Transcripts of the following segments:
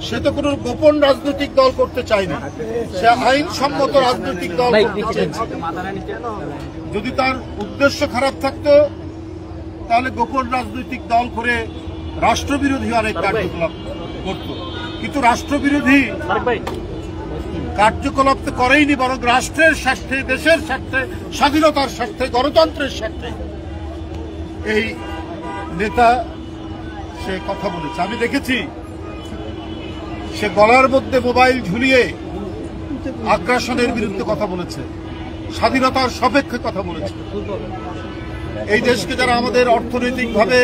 সে তো কোনো গোপন রাজনৈতিক দল করতে চায় না, সে আইনসম্মত রাজনৈতিক দল করতে চাইছে। যদি তার উদ্দেশ্য খারাপ থাকতো তাহলে গোপন রাজনৈতিক দল করে রাষ্ট্রবিরোধী অনেক কার্যকলাপ করত, কিন্তু রাষ্ট্রবিরোধী কার্যকলাপ তো করেইনি, বরং রাষ্ট্রের স্বার্থে, দেশের স্বার্থে, স্বাধীনতার স্বার্থে, গণতন্ত্রের স্বার্থে এই নেতা সে কথা বলেছে। আমি দেখেছি সে গলার মধ্যে মোবাইল ঝুলিয়ে আগ্রাসনের বিরুদ্ধে কথা বলেছে, স্বাধীনতার সপক্ষে কথা বলেছে। এই দেশকে যারা আমাদের অর্থনৈতিকভাবে,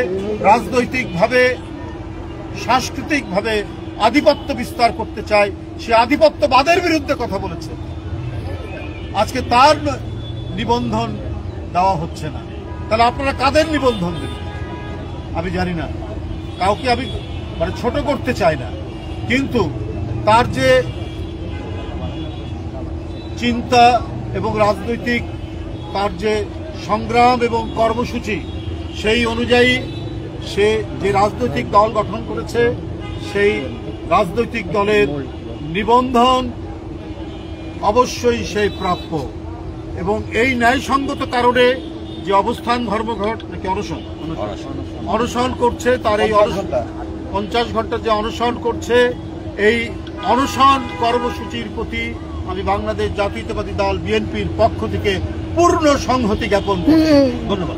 রাজনৈতিকভাবে, সাংস্কৃতিকভাবে আধিপত্য বিস্তার করতে চায়, সে আধিপত্যবাদের বিরুদ্ধে কথা বলেছে। আজকে তার নিবন্ধন দেওয়া হচ্ছে না, তাহলে আপনারা কাদের নিবন্ধন দেবেন? আমি জানি না, কাউকে আমি ছোট করতে চাই না, কিন্তু তার যে চিন্তা এবং রাজনৈতিক তার যে সংগ্রাম এবং কর্মসূচি, সেই অনুযায়ী সে যে রাজনৈতিক দল গঠন করেছে, সেই রাজনৈতিক দলের নিবন্ধন অবশ্যই সেই প্রাপ্য। এবং এই ন্যায়সঙ্গত কারণে যে অবস্থান ধর্মঘট নাকি অনশন করছে, তার এই 50 ঘন্টা যে অনশন করছে, এই অনশন কর্মসূচির প্রতি আমি বাংলাদেশ জাতীয়তাবাদী দল বিএনপির পক্ষ থেকে পূর্ণ সংহতি জ্ঞাপন করছি। ধন্যবাদ।